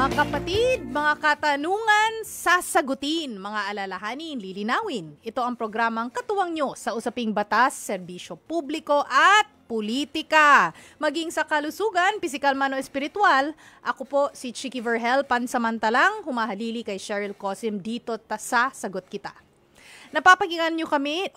Mga kapatid, mga katanungan, sasagutin, mga alalahanin, lilinawin. Ito ang programang katuwang nyo sa usaping batas, serbisyo publiko at politika. Maging sa kalusugan, pisikal man o espiritual, ako po si Chicky Verhel, pansamantalang humahalili kay Cheryl Cosim dito sa Sagot Kita. Napapakinggan nyo kami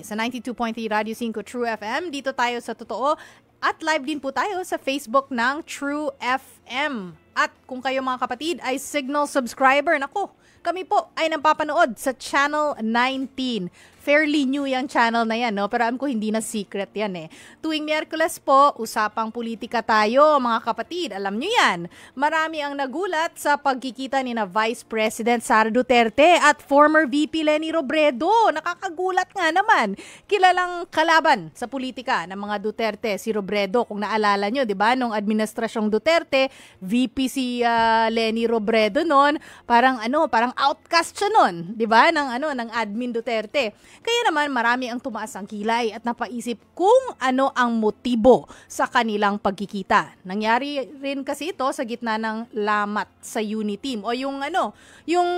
sa 92.3 Radio 5 True FM. Dito tayo sa Totoo. At live din po tayo sa Facebook ng True FM. At kung kayo mga kapatid ay Signal subscriber, nako, kami po ay napapanood sa Channel 19. Fairly new yung channel na yan, no? Pero alam ko hindi na secret yan eh. Tuwing Miyerkules po, usapang politika tayo, mga kapatid. Alam nyo yan. Marami ang nagulat sa pagkikita ni na Vice President Sara Duterte at former VP Leni Robredo. Nakakagulat nga naman. Kilalang kalaban sa politika ng mga Duterte, si Robredo. Kung naalala nyo, di ba, nung administrasyong Duterte, VP si Leni Robredo noon, parang outcast siya noon, di ba, ng admin Duterte. Kaya naman marami ang tumaas ang kilay at napaisip kung ano ang motibo sa kanilang pagkikita. Nangyari rin kasi ito sa gitna ng lamat sa Uniteam o yung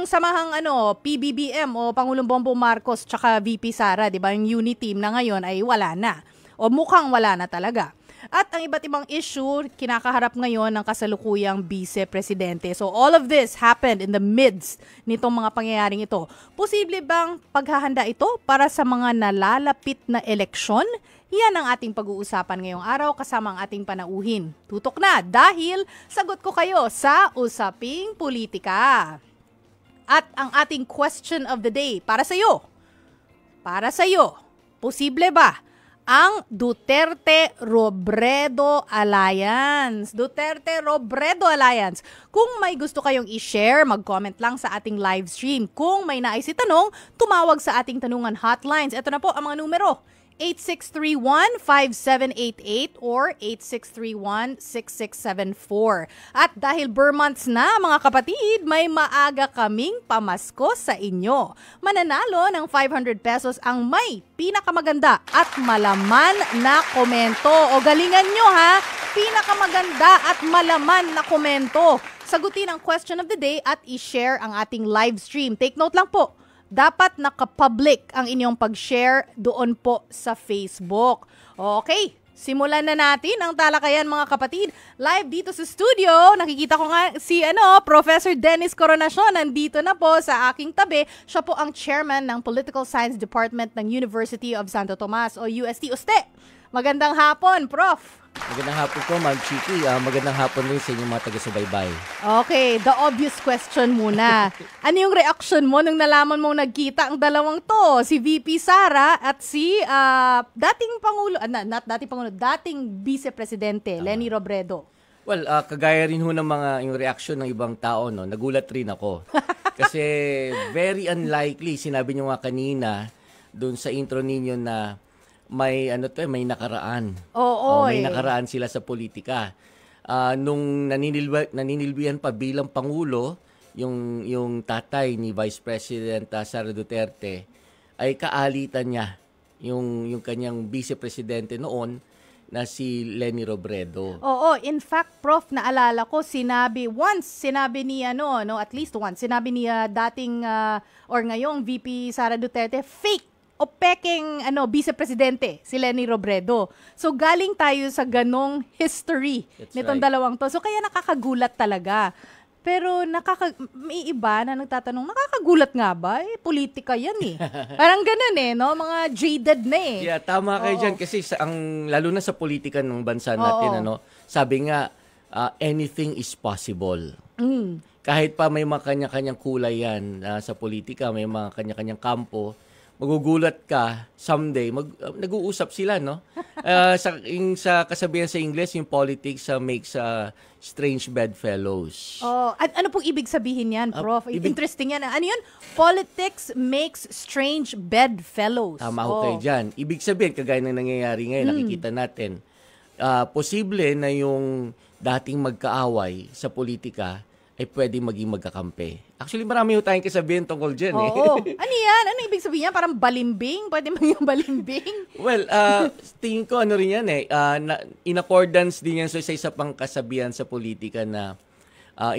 samahang PBBM o Pangulong Bongbong Marcos tsaka VP Sara, 'di ba? Yung Uniteam na ngayon ay wala na o mukhang wala na talaga. At ang iba't ibang issue kinakaharap ngayon ng kasalukuyang vice-presidente. So all of this happened in the midst nitong mga pangyayaring ito. Posible bang paghahanda ito para sa mga nalalapit na eleksyon? Yan ang ating pag-uusapan ngayong araw kasama ang ating panauhin. Tutok na dahil sagot ko kayo sa Usaping Politika. At ang ating question of the day para sa iyo. Posible ba ang Duterte-Robredo Alliance? Duterte-Robredo Alliance. Kung may gusto kayong i-share, mag-comment lang sa ating live stream. Kung may nais itanong, tumawag sa ating tanungan hotlines. Ito na po ang mga numero. 8631-5788 or 8631-6674. At dahil Burr months na mga kapatid, may maaga kaming pamasko sa inyo. Mananalo ng 500 pesos ang may pinakamaganda at malaman na komento. O galingan nyo ha, pinakamaganda at malaman na komento. Sagutin ang question of the day at i-share ang ating live stream. Take note lang po, dapat naka-public ang inyong pag-share doon po sa Facebook. Okay, simulan na natin ang talakayan mga kapatid. Live dito sa studio, nakikita ko nga si Professor Dennis Coronacion nandito na po sa aking tabi. Siya po ang chairman ng Political Science Department ng University of Santo Tomas o UST. Uste, magandang hapon, Prof. Magandang hapon po, Ma'am Chicky. Magandang hapon din sa inyong mga taga-subaybay. Okay, the obvious question muna. Ano yung reaction mo nung nalaman mong nagkita ang dalawang to? Si VP Sara at si dating Vice-Presidente, Leni Robredo. Well, kagaya rin ho ng yung reaction ng ibang tao, no? Nagulat rin ako. Kasi very unlikely, sinabi nyo nga kanina, doon sa intro ninyo na may nakaraan. May nakaraan sila sa politika. Nung naninilbihan pa bilang pangulo, yung tatay ni Vice President Sara Duterte, ay kaalitan niya yung kanyang vice-presidente noon na si Leni Robredo. Oo, in fact, Prof, naalala ko, sinabi ni at least once, sinabi ni dating or ngayong VP Sara Duterte, fake o peking vice-presidente si Leni Robredo. So galing tayo sa ganong history nitong dalawang to. So kaya nakakagulat talaga. Pero may iba na nagtatanong, nakakagulat nga ba? Politika yan eh. Parang ganun eh, no? Mga jaded na eh. Yeah, tama kayo dyan. Kasi lalo na sa politika ng bansa natin, sabi nga, anything is possible. Kahit pa may mga kanya-kanyang kulay yan sa politika, may mga kanya-kanyang kampo, magugulat ka someday, nag-uusap sila, no? Sa kasabihan sa English, yung politics makes strange bedfellows. Ano pong ibig sabihin yan, Prof? Interesting yan. Ano yun? Politics makes strange bedfellows. Tama ho kayo dyan. Ibig sabihin, kagaya ng nangyayari ngayon, nakikita natin, posible na yung dating magkaaway sa politika ay pwede maging magkakampi. Actually, marami tayong kasabihan tungkol dyan. Oo. Ano yan? Ano ibig sabihin yan? Parang balimbing? Pwede maging balimbing? Well, tingin ko ano rin yan in accordance din yan sa isa pang kasabihan sa politika na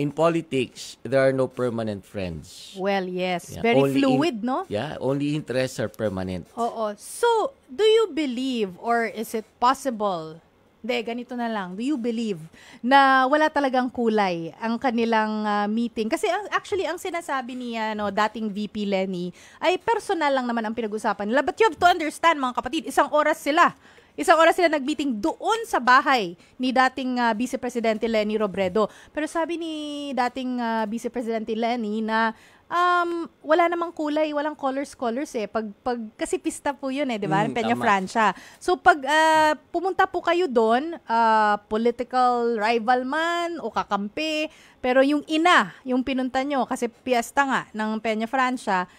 in politics, there are no permanent friends. Well, yes. Yeah, Very fluid, no? Yeah, only interests are permanent. Oo. So, do you believe or is it possible? Hindi, ganito na lang. Do you believe na wala talagang kulay ang kanilang meeting? Kasi actually, ang sinasabi niya, dating VP Lenny, ay personal lang naman ang pinag-usapan nila. But you have to understand, mga kapatid, isang oras sila nag-meeting doon sa bahay ni dating Vice Presidente Lenny Robredo. Pero sabi ni dating Vice Presidente Lenny na wala namang kulay, walang colors kasi pista po 'yun di ba? Peña Francia. So pag pumunta po kayo doon, political rival man o kakampi, pero yung pinunta nyo kasi piyesta nga ng Peña Francia,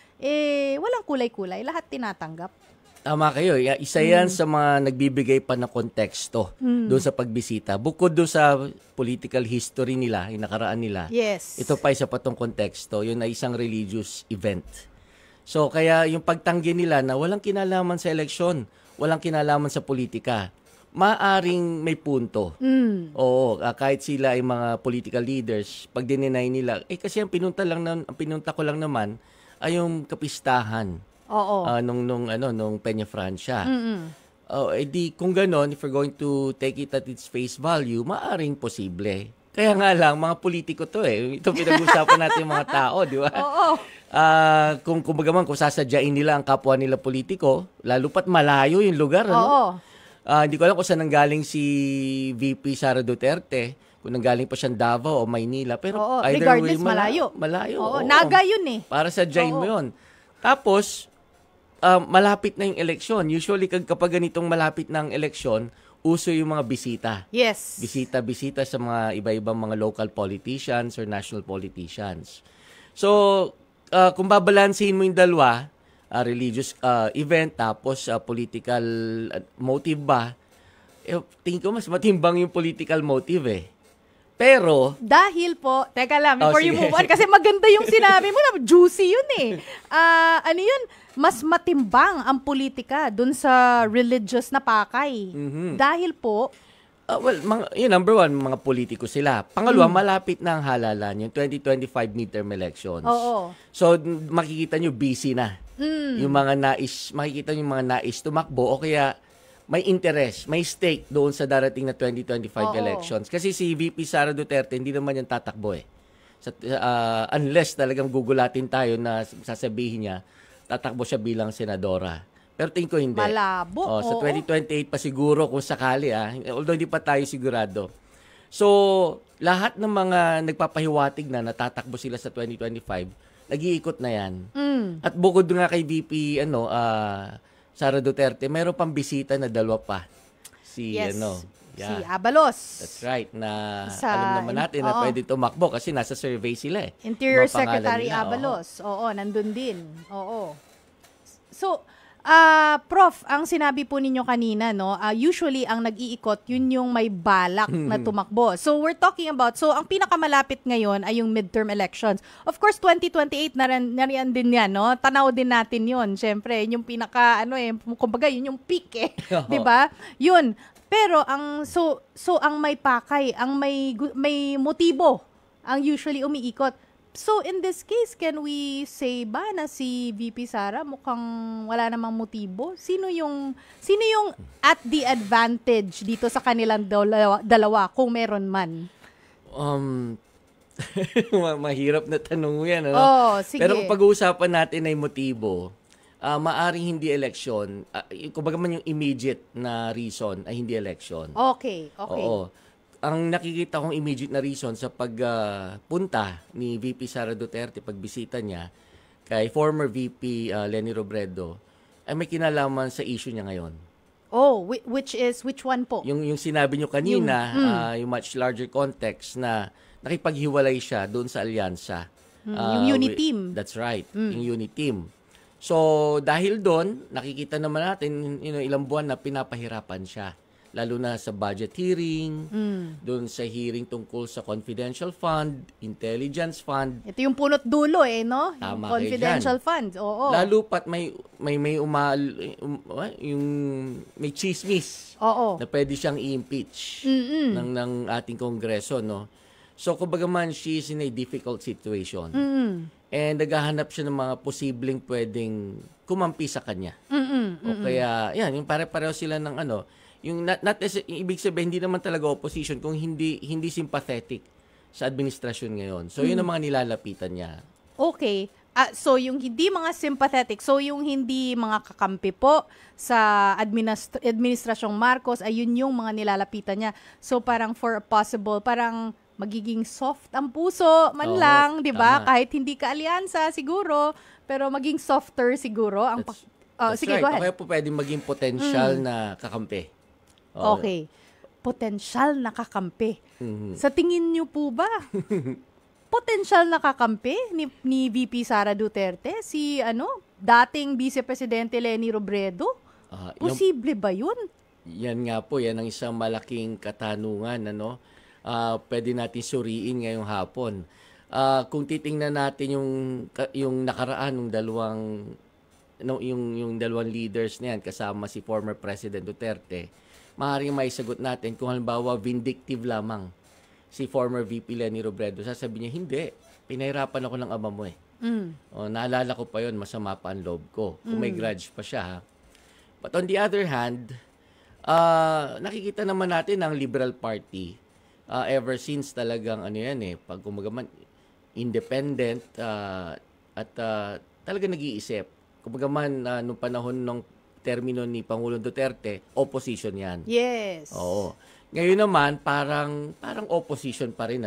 walang kulay-kulay, lahat tinatanggap. Tama kayo. Isa yan sa mga nagbibigay pa ng konteksto doon sa pagbisita. Bukod doon sa political history nila, yung nakaraan nila. Yes. Ito pa isa pa tong konteksto. Yun ay isang religious event. So, kaya yung pagtanggi nila na walang kinalaman sa eleksyon, walang kinalaman sa politika, maaring may punto. Oo, kahit sila ay mga political leaders, pag dininay nila, kasi ang pinunta ko lang naman ay yung kapistahan. Oo. Nung Peña Francia. Di kung ganon, if we're going to take it at its face value, maaring posible. Kaya nga lang, mga politiko to Ito pinag-usapan natin yung mga tao, di ba? Oo. Kung sasadyain nila ang kapwa nila politiko, lalo pat malayo yung lugar, Oo. Hindi ko alam kung saan nanggaling si VP Sara Duterte, kung nanggaling pa siyang Davao o Maynila, pero either regardless, way, malayo. Oo. Naga yun Para sa Jain mo yun. Tapos, malapit na yung eleksyon. Usually, kapag ganitong malapit na ang eleksyon, uso yung mga bisita. Yes. Bisita sa mga iba-ibang mga local politicians or national politicians. So, kung babalansin mo yung dalawa, religious event, tapos political motive ba, tingin ko mas matimbang yung political motive Pero, dahil po, teka lang, before you sige. move on, kasi maganda yung sinabi mo na juicy yun ano yun, mas matimbang ang politika dun sa religious na pakay. Dahil po, number one, mga politiko sila. Pangalawa, malapit na ang halalan, yung 2025 midterm elections. Oo. So, makikita nyo busy na. Yung mga makikita nyo yung mga nais tumakbo o kaya may interest, may stake doon sa darating na 2025 elections. Kasi si VP Sara Duterte, hindi naman yan tatakbo unless talagang gugulatin tayo na sasabihin niya, tatakbo siya bilang senadora. Pero tingin ko hindi. Malabo. Sa 2028 pa siguro kung sakali although hindi pa tayo sigurado. So, lahat ng mga nagpapahiwatig na natatakbo sila sa 2025, nag-iikot na yan. At bukod nga kay VP Sara Duterte, mayroon pang bisita na dalawa pa. Si Abalos. That's right. Alam naman natin na pwede tumakbo kasi nasa survey sila Interior Secretary Abalos. Oo, nandun din. Oo. So, Prof, ang sinabi po ninyo kanina, usually ang nag-iikot, yun yung may balak na tumakbo. So we're talking about, ang pinakamalapit ngayon ay yung midterm elections. Of course, 2028 nariyan din yan, Tanaw din natin yun. Siyempre, yung pinaka, kumbaga, yun yung peak di ba? Yun. Pero, ang may pakay, ang may motibo, ang usually umiikot. So, in this case, can we say ba na si VP Sara mukhang wala namang motibo? Sino yung at the advantage dito sa kanilang dalawa kung meron man? Mahirap na tanong yan. Sige. Pero kung pag-uusapan natin ay motibo, maaring hindi election. Kumbaga man yung immediate na reason ay hindi election. Okay. Oo. Ang nakikita kong immediate na reason sa pagpunta ni VP Sara Duterte, pagbisita niya kay former VP Lenny Robredo, ay may kinalaman sa issue niya ngayon. Which one po? Yung sinabi niyo kanina, yung much larger context na nakipaghiwalay siya doon sa alyansa. Yung unit team. That's right, yung unit team. So, dahil doon, nakikita naman natin ilang buwan na pinapahirapan siya lalo na sa budget hearing, doon sa hearing tungkol sa confidential fund, intelligence fund. Ito yung punot dulo no? Yung Tama confidential kayo dyan. funds. Oo. Lalo pat yung may chismis Oo. na pwede siyang i-impeach ng ating Kongreso, no? So, kumbaga man, she's in a difficult situation. And naghahanap siya ng mga posibleng pwedeng kumampi sa kanya. O kaya, yan, yung pare-pareho sila ng yung ibig sabihin, hindi naman talaga opposition kung hindi sympathetic sa administrasyon ngayon. So, yun ang mga nilalapitan niya. Okay. So, yung hindi mga sympathetic, so yung hindi mga kakampi po sa administrasyong Marcos, ayun yung mga nilalapitan niya. So, parang for a possible, parang magiging soft ang puso man lang, di ba? Kahit hindi ka-alyansa siguro, pero maging softer siguro. That's sige, right. go ahead. Kaya po pwedeng maging potential na kakampi. Okay. Potential na kakampi. Sa tingin niyo po ba, potential na kakampi ni VP Sara Duterte, si dating Vice Presidente Leni Robredo? Posible ba yun? Yan nga po, yan ang isang malaking katanungan, pwede natin suriin ngayong hapon. Kung titingnan natin yung nakaraan ng yung dalawang leaders na yan, kasama si former President Duterte, maaaring maisagot natin kung halimbawa vindictive lamang si former VP Leni Robredo. Sasabihin niya, hindi, pinahirapan ako ng ama mo eh. Naalala ko pa yon, masama pa ang loob ko. Kung may grudge pa siya. Ha? But on the other hand, nakikita naman natin ang Liberal Party ever since talagang pag kumagaman independent at talagang nag-iisip. Kumagaman nung panahon ng termino ni Pangulong Duterte, opposition yan. Yes. Oo. Ngayon naman, parang opposition pa rin,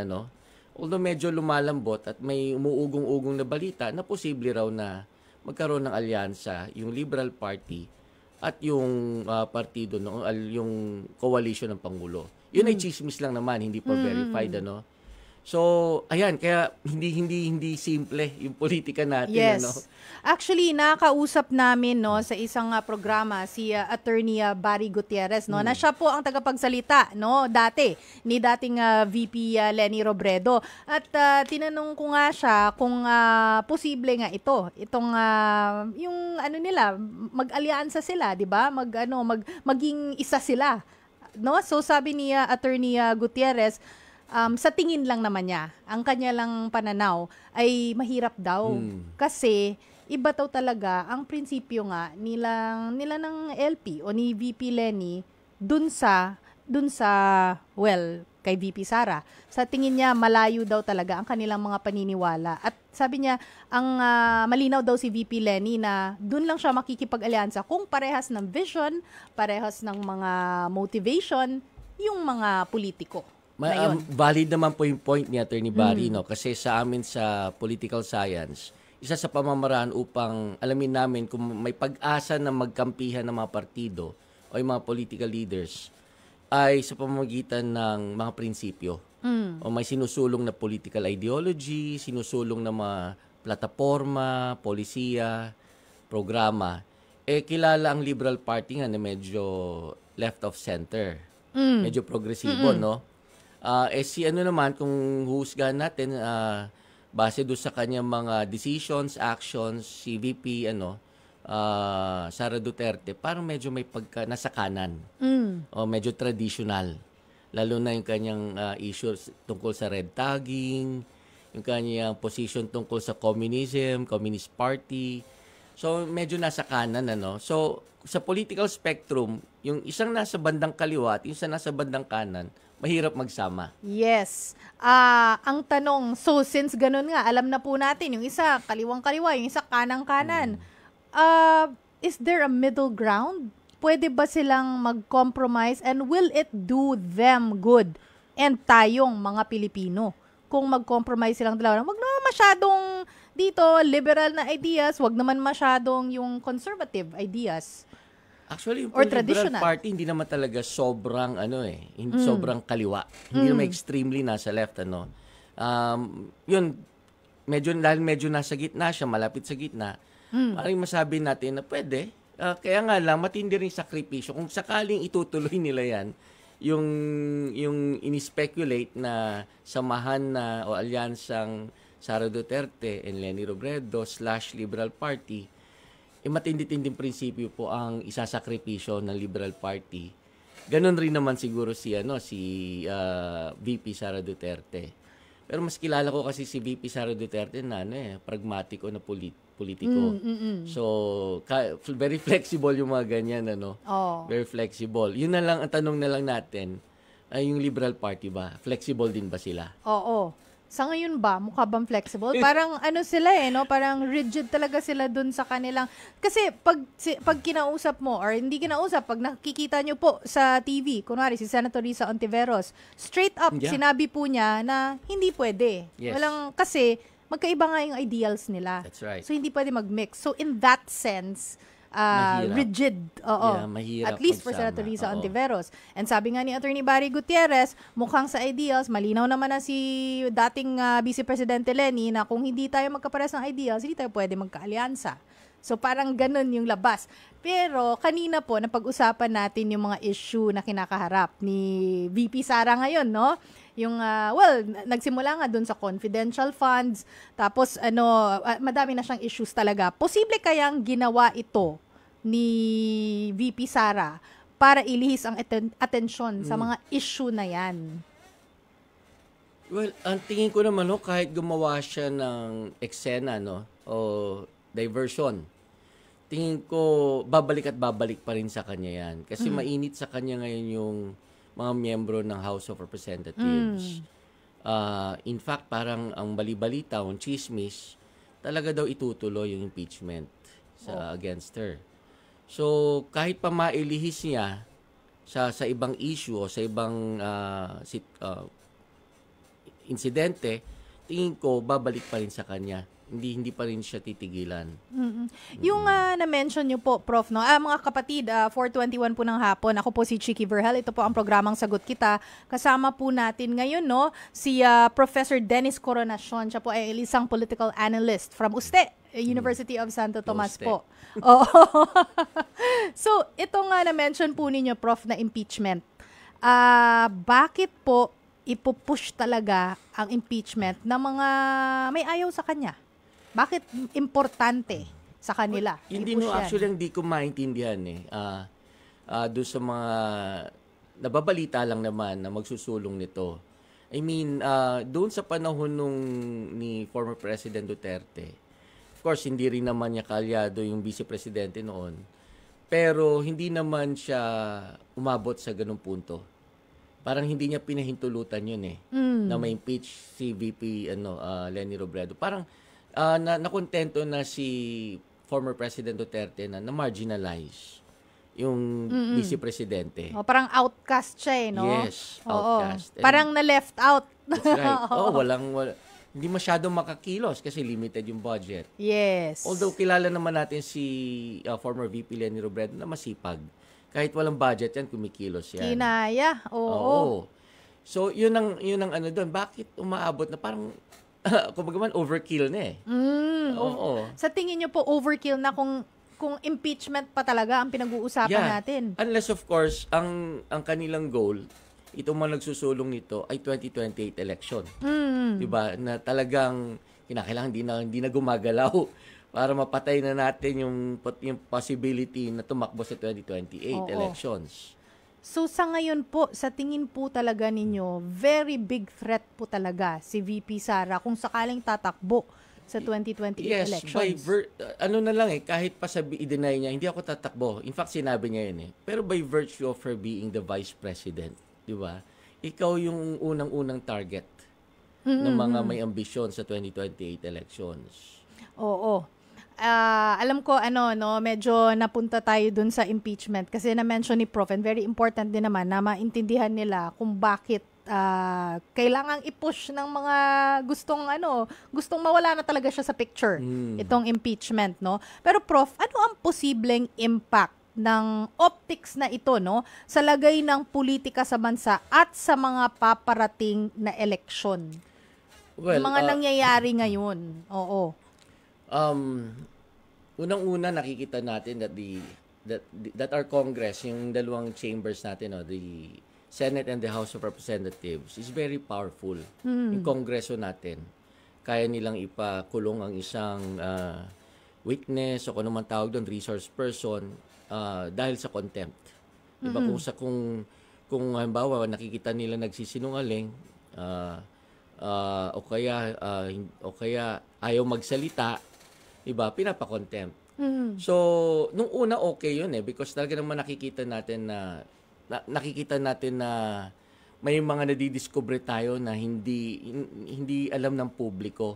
Although medyo lumalambot at may umuugong-ugong na balita na posible raw na magkaroon ng alyansa yung Liberal Party at yung partido, yung coalition ng Pangulo. Yun ay chismis lang naman, hindi pa verified, So, ayan, kaya hindi simple yung politika natin, Yes. Actually, nakausap namin sa isang programa si Attorney Barry Gutierrez na siya po ang tagapagsalita ni dating VP Leni Robredo. At tinanong ko nga siya kung posible nga itong yung nila, mag-alyansa sila, 'di ba? Maging isa sila. So sabi ni Attorney Gutierrez, sa tingin lang naman niya, ang kanya lang pananaw ay mahirap daw. Kasi iba daw talaga ang prinsipyo nga nila ng LP o ni VP Leni dun sa kay VP Sara. Sa tingin niya, malayo daw talaga ang kanilang mga paniniwala. At sabi niya, ang malinaw daw si VP Leni na dun lang siya makikipag-alyansa kung parehas ng vision, parehas ng mga motivation, yung mga politiko. Valid naman po yung point ni Attorney Barry, kasi sa amin sa political science, isa sa pamamaraan upang alamin namin kung may pag-asa na magkampihan ng mga partido o yung mga political leaders ay sa pamamagitan ng mga prinsipyo. O may sinusulong na political ideology, sinusulong na mga plataforma, polisiya, programa. Kilala ang Liberal Party nga na medyo left of center. Medyo progresibo, si naman, kung huhusgahan natin, base doon sa kanyang mga decisions, actions, si VP, Sara Duterte, parang medyo may nasa kanan. O medyo traditional. Lalo na yung kanyang issues tungkol sa red tagging, yung kanyang position tungkol sa communism, Communist Party. So, medyo nasa kanan, So, sa political spectrum, yung isang nasa bandang kaliwa at yung isang nasa bandang kanan, mahirap magsama. Yes. Ang tanong, so since ganun nga, alam na po natin, yung isa kaliwang-kaliwa, yung isa kanang-kanan. Is there a middle ground? Pwede ba silang mag-compromise and will it do them good? And tayong mga Pilipino, kung mag-compromise silang dalawa, wag naman masyadong dito liberal na ideas, wag naman masyadong yung conservative ideas. Actually, yung Liberal Party hindi naman talaga sobrang sobrang kaliwa. Hindi naman extremely nasa left Yun medyo nasa gitna siya, malapit sa gitna. Maring masabi natin na pwede Kaya nga lang, matindi rin sakripisyo. Kung sakaling itutuloy nila yan, yung in-speculate na samahan na o alyansang Sara Duterte and Leni Robredo / Liberal Party, matindi-tinding prinsipyo po ang isasakripisyo ng Liberal Party. Ganon rin naman siguro si VP Sara Duterte. Pero mas kilala ko kasi si VP Sara Duterte na pragmatiko na politiko. So, very flexible yung mga ganyan, Very flexible. Yun na lang, ang tanong na lang natin, ay yung Liberal Party ba? Flexible din ba sila? Oo. Sa ngayon ba, mukha bang flexible? Parang sila parang rigid talaga sila dun sa kanilang, kasi pag kinausap mo, or hindi kinausap, pag nakikita nyo po sa TV, kunwari si Senator Risa Ontiveros, straight up, sinabi po niya na hindi pwede. Yes. Kasi magkaiba nga yung ideals nila. That's right. So, hindi pwede mag-mix. So, in that sense, rigid. Mahirap. At least for Senator Risa Ontiveros. And sabi nga ni Attorney Barry Gutierrez, mukhang sa ideals, malinaw naman na si dating Vice Presidente Leni na kung hindi tayo magkapares ng ideals, hindi tayo pwede magkaalyansa. So parang ganun yung labas. Pero kanina po, napag-usapan natin yung mga issue na kinakaharap ni VP Sara ngayon, yung, nagsimula nga dun sa confidential funds, tapos madami na siyang issues talaga. Posible kayang ginawa ito ni VP Sara para ilihis ang atensyon sa mga issue na yan? Well, ang tingin ko naman, kahit gumawa siya ng eksena, o diversion, tingin ko babalik pa rin sa kanya yan. Kasi mainit sa kanya ngayon yung mga miyembro ng House of Representatives. In fact, parang ang bali-balita, ang chismis, talaga daw itutuloy yung impeachment against her. So, kahit pa mailihis niya sa ibang issue o sa ibang insidente, tingin ko babalik pa rin sa kanya. Hindi pa rin siya titigilan. Yung na-mention nyo po, Prof, mga kapatid, 4:21 po ng hapon. Ako po si Chicky Verhel. Ito po ang programang Sagot Kita. Kasama po natin ngayon, si Professor Dennis Coronacion. Siya po ay isang political analyst from USTE, University of Santo Tomas po. So, ito nga na-mention po ninyo, Prof, na impeachment. Bakit po ipupush talaga ang impeachment ng mga may ayaw sa kanya? Bakit importante sa kanila? Hindi actually hindi ko maintindihan doon sa mga nababalita lang naman na magsusulong nito. I mean, doon sa panahon ni former President Duterte, of course, hindi rin naman niya kalyado yung Vice Presidente noon. Pero hindi naman siya umabot sa ganung punto. Parang hindi niya pinahintulutan yun na ma-impeach si VP Leni Robredo. Parang nakontento na si former President Duterte na marginalize yung Vice Presidente. Parang outcast siya Yes, outcast. Parang na-left out. That's right. Hindi masyadong makakilos kasi limited yung budget. Yes. Although kilala naman natin si former VP Leni Robredo na masipag. Kahit walang budget yan, kumikilos yan. Kinaya. Oo. So, yun ang doon. Bakit umaabot na parang, kumbaga man, overkill na Oo. Sa tingin nyo po, overkill na kung impeachment pa talaga ang pinag-uusapan natin? Unless, of course, ang kanilang goal, itong mga nagsusulong nito, ay 2028 election. Diba? Na talagang kinakailangan hindi na gumagalaw para mapatay na natin yung possibility na tumakbo sa 2028 elections. So sa ngayon po, sa tingin po talaga ninyo, very big threat po talaga si VP Sara kung sakaling tatakbo sa 2028 elections. Na lang kahit pa i-deny niya, hindi ako tatakbo. In fact, sinabi niya yun Pero by virtue of her being the Vice President, di ba? Ikaw yung unang-unang target ng mga may ambisyon sa 2028 elections. Oo. Alam ko medyo napunta tayo dun sa impeachment kasi na-mention ni Prof, and very important din naman na maintindihan nila kung bakit kailangang i-push ng mga gustong mawala na talaga siya sa picture, itong impeachment, Pero Prof, ano ang posibleng impact ng optics na ito, sa lagay ng politika sa bansa at sa mga paparating na eleksyon? Well, yung mga nangyayari ngayon. Oo. Unang-una nakikita natin that that our Congress, yung dalawang chambers natin, no, the Senate and the House of Representatives, is very powerful. Yung Kongreso natin, kaya nilang ipakulong ang isang witness o kung naman tawag doon, resource person, dahil sa contempt. Diba? Kung halimbawa nakikita nila nagsisinungaling, o kaya ayaw magsalita, diba? Pinapa-contempt. So, nung una okay yun because talaga naman nakikita natin na may mga nadidiscover tayo na hindi alam ng publiko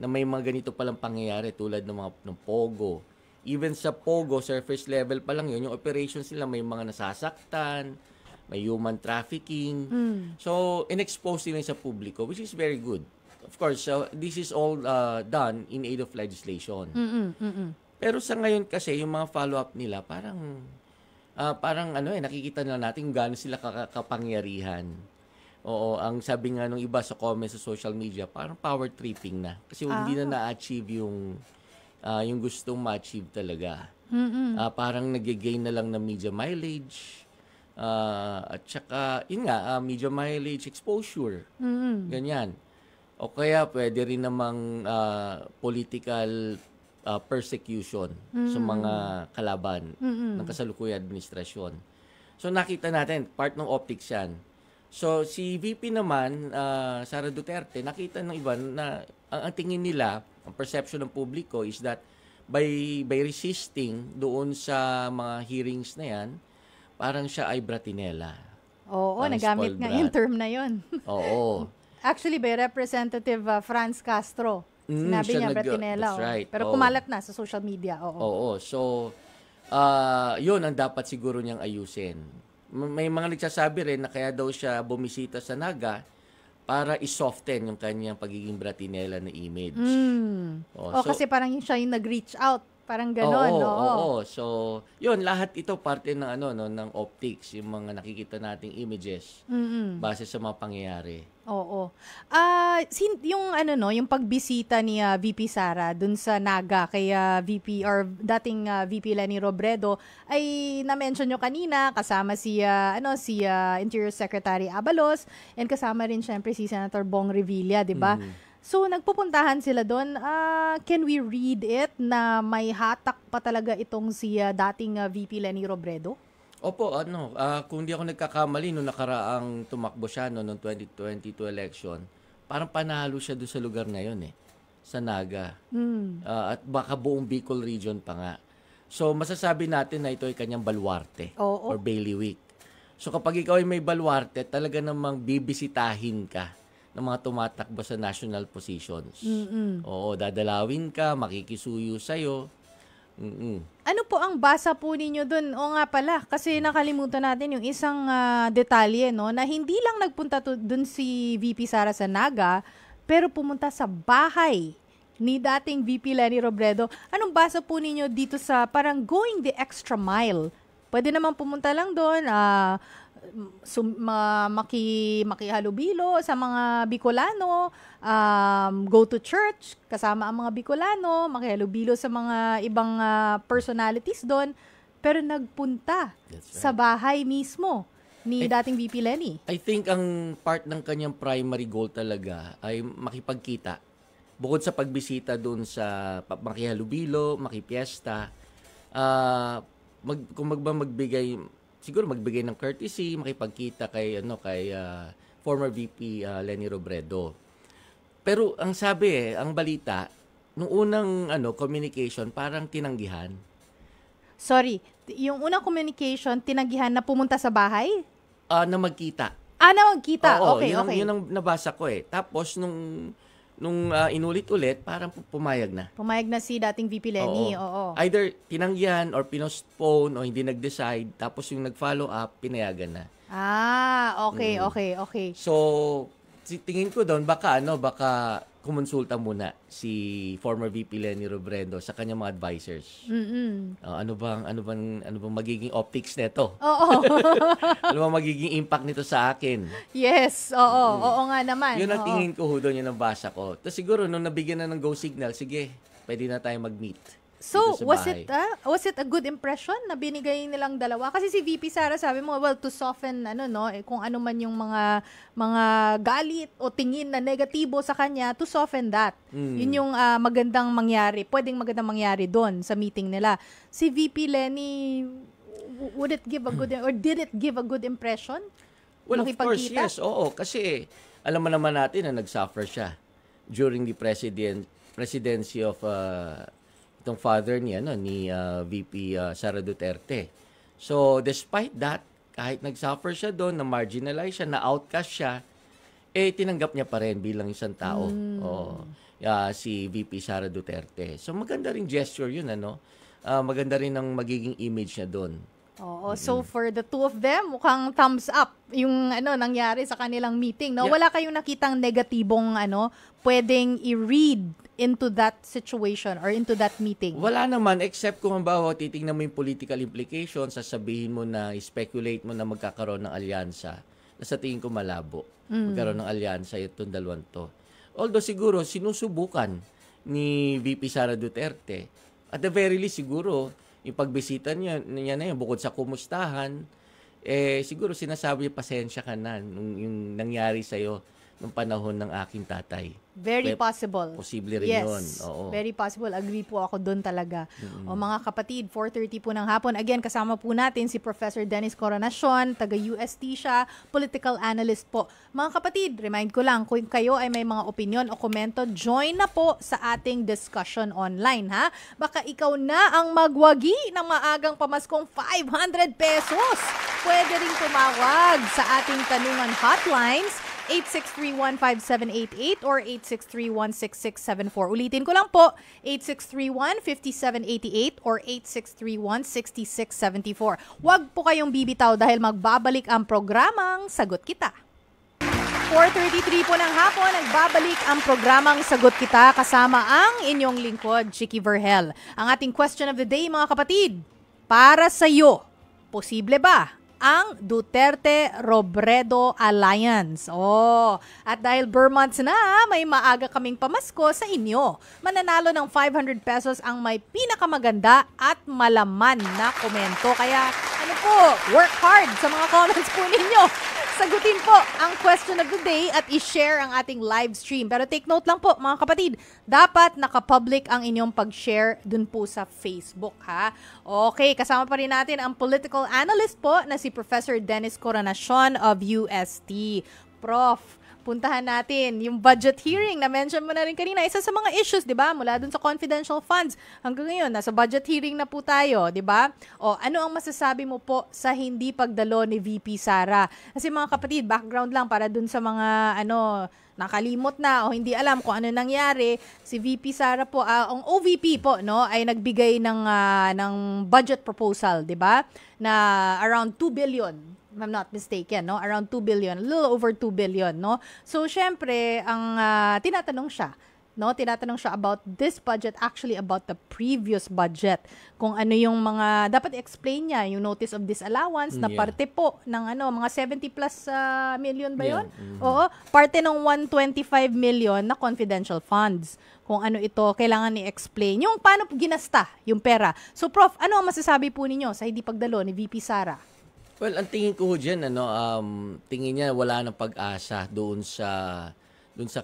na may mga ganito palang pangyayari tulad ng Pogo. Even sa Pogo, surface level pa lang yun, yung operations nila may mga nasasaktan, may human trafficking. So, in-expose nila sa publiko, which is very good. Of course, this is all done in aid of legislation. Pero sa ngayon kasi, yung mga follow-up nila, parang nakikita na natin kung gaano sila kapangyarihan. Oo, ang sabi nga nung iba sa comments sa social media, parang power tripping na. Kasi hindi na na-achieve yung gustong ma-achieve talaga. Parang nag-gain na lang ng media mileage. At saka, yun nga, media mileage exposure. Ganyan. O kaya pwede rin namang political persecution sa mga kalaban ng kasalukuyang administrasyon. So nakita natin, part ng optics yan. So si VP naman, Sara Duterte, nakita ng iba na ang tingin nila, ang perception ng publiko is that by resisting doon sa mga hearings na yan, parang siya ay bratinela. Oo, nagamit nga yung term na yun. Oo. Actually, by Representative Franz Castro. Sinabi niya, bratinela. That's right. Pero kumalat na sa social media. Oo. So, yun ang dapat siguro niyang ayusin. May mga nagsasabi rin na kaya daw siya bumisita sa Naga para i-soften yung kanyang pagiging bratinela na image. So, kasi parang siya yung nag-reach out. Parang gano'n, Oo. So, yun, lahat ito parte ng ng optics, yung mga nakikita nating images base sa mga pangyayari. Oo. Yung pagbisita ni VP Sara dun sa Naga kay VP or dating VP Leni Robredo ay na-mention nyo kanina, kasama si Interior Secretary Abalos and kasama rin syempre si Senator Bong Revilla, 'di ba? So, nagpupuntahan sila doon. Can we read it na may hatak pa talaga itong si dating VP Leni Robredo? Opo, kung di ako nagkakamali, nung nakaraang tumakbo siya noong 2022 election, parang panalo siya doon sa lugar na yun sa Naga. At baka buong Bicol region pa nga. So, masasabi natin na ito ay kanyang baluarte or bailiwick. So, kapag ikaw ay may baluarte, talaga namang bibisitahin ka ng mga tumatakbo sa national positions. Oo, dadalawin ka, makikisuyo sa'yo. Ano po ang basa po ninyo dun? O nga pala, kasi nakalimutan natin yung isang detalye, no, na hindi lang nagpunta dun si VP Sara sa Naga, pero pumunta sa bahay ni dating VP Leni Robredo. Anong basa po ninyo dito sa parang going the extra mile? Pwede naman pumunta lang doon, makihalubilo sa mga Bicolano, go to church kasama ang mga Bicolano, makihalubilo sa mga ibang personalities doon, pero nagpunta sa bahay mismo ni dating VP Leni. I think ang part ng kanyang primary goal talaga ay makipagkita. Bukod sa pagbisita doon sa makihalubilo, makipiesta, siguro magbigay ng courtesy, makipagkita kay former VP Leni Robredo. Pero ang sabi ang balita, nung unang communication parang tinanggihan. Sorry, yung unang communication tinanggihan na pumunta sa bahay? Na magkita. Na magkita. Oo, okay. Yun ang nabasa ko Tapos nung inulit-ulit, parang pumayag na. Pumayag na si dating VP Leni, oo. Either tinanggihan or pinostpone o hindi nag-decide, tapos yung nag-follow up, pinayagan na. Okay. So, tingin ko doon, baka kumonsulta muna si former VP Leni Robredo sa kanyang mga advisors. Ano bang magiging optics nito? Oo. Ano bang magiging impact nito sa akin? Yes, oo. Oo nga naman. Yun ang tingin ko doon, yun ang basa ko. Tapos siguro, nung nabigyan na ng go signal, sige, pwede na tayo mag-meet. So, sa was bahay. was it a good impression na binigay nilang dalawa? Kasi si VP Sara sabi mo, well, to soften kung ano man yung mga galit o tingin na negatibo sa kanya, to soften that. Yun yung pwedeng magandang mangyari doon sa meeting nila. Si VP Lenny, would it give a good or did it give a good impression? Well, of course, Nakipagkita? yes. Oo, kasi alam mo naman natin na nag-suffer siya during the presidency of itong father ni VP Sara Duterte. So, despite that, kahit nag-suffer siya doon, na marginalize siya, na outcast siya, tinanggap niya pa rin bilang isang tao. Si VP Sara Duterte. So, maganda ring gesture yun, maganda rin ang magiging image niya doon. Oo, so for the two of them, mukhang thumbs up yung nangyari sa kanilang meeting, no? Yeah. Wala kayong nakitang negatibong pwedeng i-read into that situation or into that meeting. Wala naman, except kung halimbawa titingnan mo yung political implications, sasabihin mo na, speculate mo na magkakaroon ng alyansa, na sa tingin ko malabo. Magkaroon ng alyansa itong dalawang to. Although siguro, sinusubukan ni VP Sara Duterte. At the very least, siguro, yung pagbisita niya na yun, bukod sa kumustahan, siguro sinasabi niya, pasensya ka na yung nangyari sa'yo nung panahon ng aking tatay. Very possible. Posible rin yun. Oo. Very possible. Agree po ako doon talaga. O mga kapatid, 4:30 po ng hapon. Again, kasama po natin si Professor Dennis Coronacion, taga-UST siya, political analyst po. Mga kapatid, remind ko lang, kung kayo ay may mga opinion o komento, join na po sa ating discussion online, ha? Baka ikaw na ang magwagi ng maagang pamaskong 500 pesos. Pwede ring tumawag sa ating tanungan hotlines 8631-5788 or 8631-6674. Ulitin ko lang po, 8631-5788 or 8631-6674. Huwag po kayong bibitaw dahil magbabalik ang programang Sagot Kita. 4:33 po ng hapon, nagbabalik ang programang Sagot Kita kasama ang inyong lingkod, Chicky Verhel. Ang ating question of the day, mga kapatid, para sa iyo, posible ba ang Duterte-Robredo Alliance? At dahil months na, may maaga kaming pamasko sa inyo. Mananalo ng 500 pesos ang may pinakamaganda at malaman na komento. Kaya work hard sa mga comments po ninyo. Sagutin po ang question of the day at i-share ang ating live stream. Pero take note lang po, mga kapatid, dapat nakapublic ang inyong pag-share dun po sa Facebook, ha? Okay, kasama pa rin natin ang political analyst po na si Professor Dennis Coronacion of UST. Prof, puntahan natin yung budget hearing na mention mo na rin kanina. Isa sa mga issues, di ba? Mula dun sa confidential funds. Hanggang ngayon, nasa budget hearing na po tayo, di ba? Ano ang masasabi mo po sa hindi pagdalo ni VP Sara? Kasi mga kapatid, background lang para dun sa mga, nakalimot na o hindi alam kung ano nangyari. Si VP Sara po, ang OVP po, ay nagbigay ng budget proposal, di ba? Na around 2 billion. If I'm not mistaken, around 2 billion, a little over 2 billion, So, syempre, ang tinatanong siya about this budget, actually about the previous budget. Kung ano yung mga, dapat i-explain niya, yung notice of disallowance na parte po ng mga 70 plus million ba yun? Yeah. Oo, parte ng 125 million na confidential funds. Kung ano ito, kailangan i-explain. Yung paano ginasta yung pera. So, Prof, ano ang masasabi po ninyo sa hindi pagdalo ni VP Sara? Well, ang tingin ko dyan, tingin niya wala nang pag-asa doon sa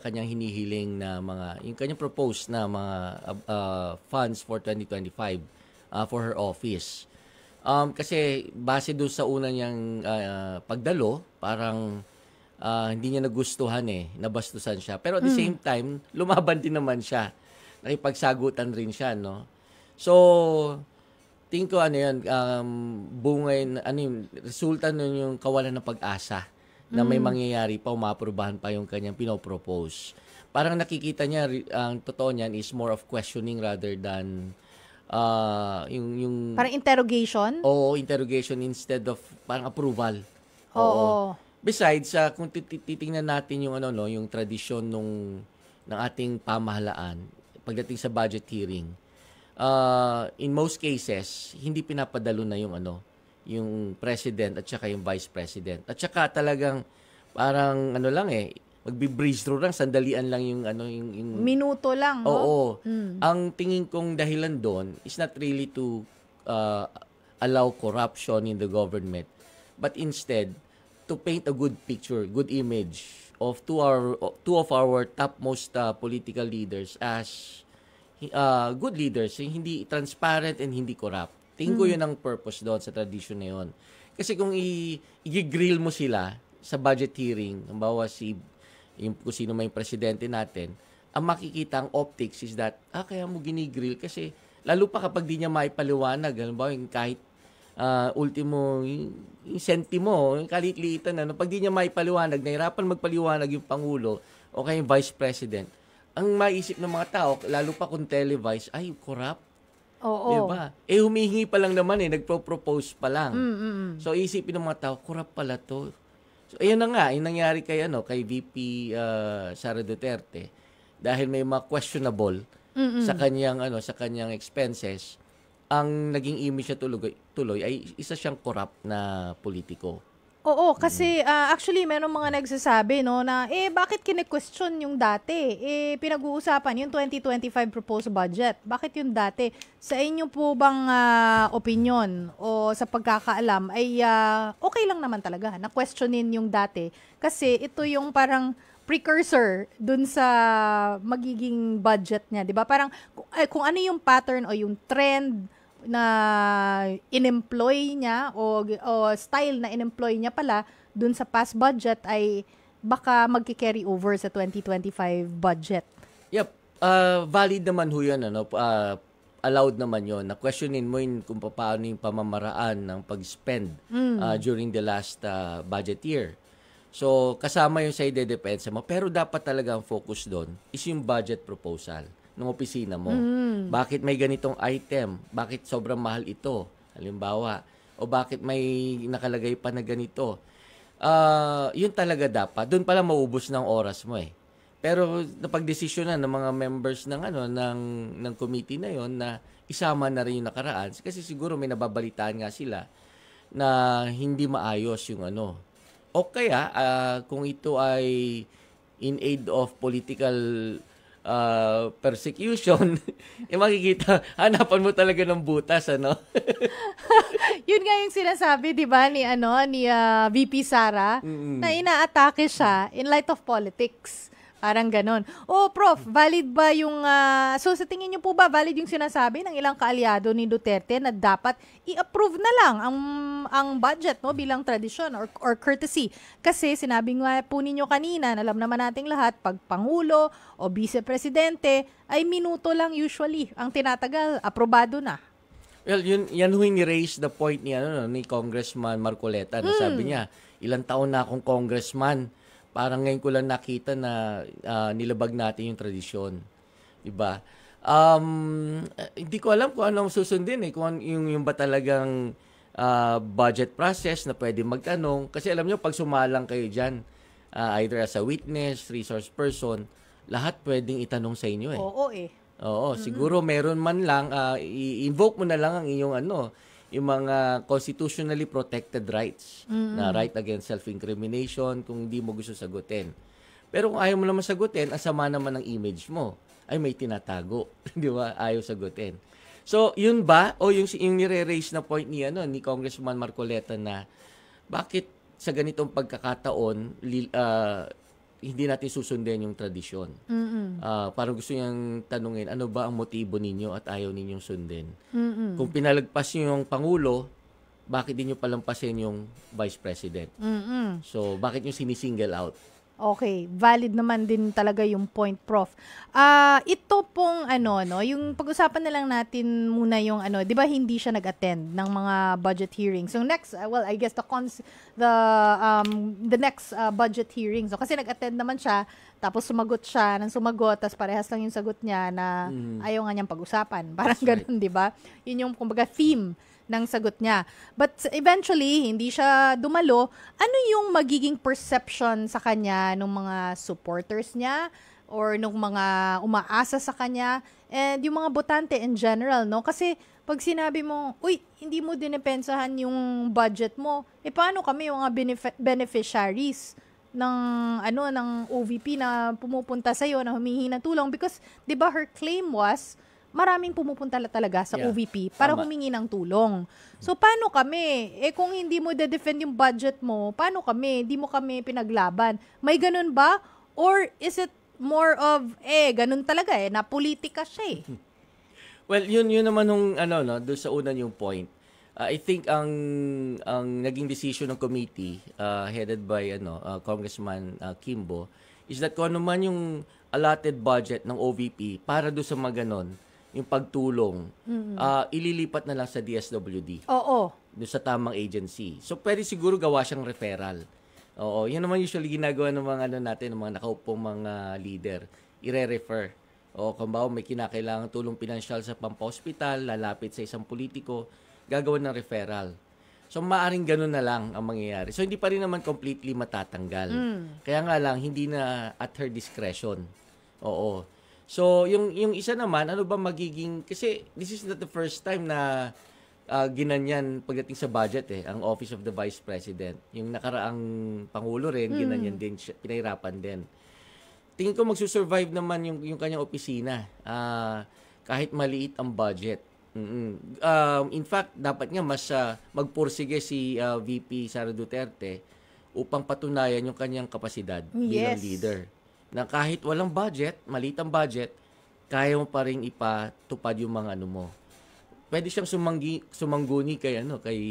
kanyang hinihiling na yung kanyang proposed na mga funds for 2025 for her office. Kasi base doon sa una niyang pagdalo, parang hindi niya nagustuhan nabastusan siya. Pero at the same time, lumaban din naman siya. Nakipagsagutan rin siya, no? So, tingin ko resulta nun yung kawalan ng pag-asa na may mangyayari pa, umaprubahan pa yung kanyang pinopropose. Parang nakikita niya, ang totoo niyan is more of questioning rather than yung Parang interrogation? Oo, interrogation instead of parang approval. Oo. Besides, kung titingnan natin yung yung tradisyon ng ating pamahalaan pagdating sa budget hearing, in most cases, hindi pinapadalo na yung president at saka yung vice president. At saka talagang parang magbi-breeze through lang, sandalian lang yung Minuto lang, no? Oo. Ang tingin kong dahilan doon is not really to allow corruption in the government, but instead to paint a good picture, good image of two of our topmost political leaders as good leaders, hindi transparent and hindi corrupt. Tingin ko yun ang purpose doon sa tradition na yun. Kasi kung i-grill mo sila sa budget hearing, halimbawa kung sino may presidente natin, ang makikita ang optics is that, kaya mo ginigrill kasi, lalo pa kapag di niya maipaliwanag, halimbawa yung kahit ultimo, yung sentimo, yung kalit-liitan, pag di niya maipaliwanag, nahirapan magpaliwanag yung Pangulo o kaya yung Vice President, ang maisip ng mga tao, lalo pa kung televised, ay, corrupt. Oo. Diba? Humihingi pa lang naman nagpo-propose pa lang. So, isipin ng mga tao, corrupt pala to. So, ayun na nga, yung nangyari kay VP Sara Duterte, dahil may mga questionable sa kanyang expenses, ang naging image niya tuloy ay isa siyang corrupt na politiko. Oo, kasi actually merong mga nagsasabi no na bakit kine-question yung dati? Pinag-uusapan yung 2025 proposed budget. Bakit yung dati? Sa inyo po bang opinion o sa pagkakaalam ay okay lang naman talaga na questionin yung dati kasi ito yung parang precursor dun sa magiging budget niya, 'di ba? Parang kung ano yung pattern o yung trend na in-employ niya o style na in-employ niya pala dun sa past budget ay baka magki-carry over sa 2025 budget. Yep. Valid naman ho yan. Allowed naman yon na questionin mo yun kung paano yung pamamaraan ng pag-spend during the last budget year. So, kasama yung sa ide-depensa mo. Pero dapat talaga ang focus doon is yung budget proposal ng opisina mo. Bakit may ganitong item? Bakit sobrang mahal ito? Halimbawa, o bakit may nakalagay pa na ganito? Yun talaga dapat. Doon pala maubos ng oras mo eh. Pero napagdesisyon na ng mga members ng committee na yon na isama na rin yung nakaraan kasi siguro may nababalitaan nga sila na hindi maayos yung O kaya kung ito ay in aid of political persecution, makikita, hanapan mo talaga ng butas, Yun nga yung sinasabi, di ba, ni VP Sara, na inaatake siya in light of politics. Parang ganon. Prof, valid ba yung, so sa tingin niyo po ba, valid yung sinasabi ng ilang kaalyado ni Duterte na dapat i-approve na lang ang budget, no, bilang tradisyon or courtesy? Kasi sinabi nga po ninyo kanina, alam naman nating lahat, pag Pangulo o Vice Presidente, ay minuto lang usually ang tinatagal, aprobado na. Well, yan ho ni-raise the point ni Congressman Marcoleta na sabi niya, ilang taon na akong congressman, parang ngayon ko lang nakita na nilabag natin yung tradisyon. Diba? Hindi ko alam kung anong susundin kung yung ba talagang budget process na pwede magtanong. Kasi alam nyo, pag sumalang kayo dyan, either as a witness, resource person, lahat pwedeng itanong sa inyo Oo, siguro meron man lang, i-invoke mo na lang ang iyong yung mga constitutionally protected rights na right against self-incrimination kung hindi mo gusto sagutin. Pero kung ayaw mo naman sagutin, ang sama naman ng image mo, ay may tinatago. Di ba? Ayaw sagutin. So, yun ba? O yung nire-raise na point ni Congressman Marcoleta na bakit sa ganitong pagkakataon hindi natin susundin yung tradisyon. Parang gusto niyang tanungin, ano ba ang motibo ninyo at ayaw ninyong sundin? Kung pinalagpas niyo yung Pangulo, bakit din niyo palampasin yung Vice President? So, bakit niyo sinisingle out? Okay, valid naman din talaga yung point, Prof. Ito pong yung pag-usapan na lang natin muna yung 'di ba hindi siya nag-attend ng mga budget hearings. So next, I guess the next budget hearing. So kasi nag-attend naman siya, tapos sumagot siya, tapos parehas lang yung sagot niya na ayaw nga niyang pag-usapan. Parang ganoon, 'di ba? Yun yung kumbaga theme ng sagot niya. But eventually, hindi siya dumalo. Ano yung magiging perception sa kanya ng mga supporters niya or ng mga umaasa sa kanya and yung mga botante in general, no? Kasi pag sinabi mo, uy, hindi mo dinepensahan yung budget mo, paano kami yung mga beneficiaries ng ng OVP na pumupunta sa na humihingi ng tulong because 'di ba her claim was maraming pumupunta talaga sa OVP para humingi ng tulong. So paano kami? Kung hindi mo de-defend yung budget mo, paano kami? Hindi mo kami pinaglaban. May ganun ba? Or is it more of ganun talaga na politika siya Well, yun naman nung doon sa una yung point. I think ang naging decision ng committee headed by Congressman Kimbo is that kung ano man yung allotted budget ng OVP para do sa mga ganon, yung pagtulong, ililipat na lang sa DSWD. Oo. Doon sa tamang agency. So pwede siguro gawa siyang referral. Oo, yun naman usually ginagawa ng mga natin, ng mga nakaupong mga leader, ire-refer. O kung ba may kinakailangan tulong pinansyal sa pampa-hospital, lalapit sa isang politiko, gagawin ng referral. So maaring ganun na lang ang mangyayari. So hindi pa rin naman completely matatanggal. Kaya nga lang hindi na at her discretion. Oo. So yung isa naman, ano ba magiging, kasi this is not the first time na ginanyan pagdating sa budget ang Office of the Vice President. Yung nakaraang Pangulo rin, ginanyan din, pinahirapan din. Tingin ko magsusurvive naman yung kanyang opisina kahit maliit ang budget. In fact, dapat nga mas magpursige si VP Sara Duterte upang patunayan yung kanyang kapasidad bilang leader. Na kahit walang budget, maliit ang budget, kaya mo pa rin ipatupad yung mga mo. Pwede siyang sumangguni kay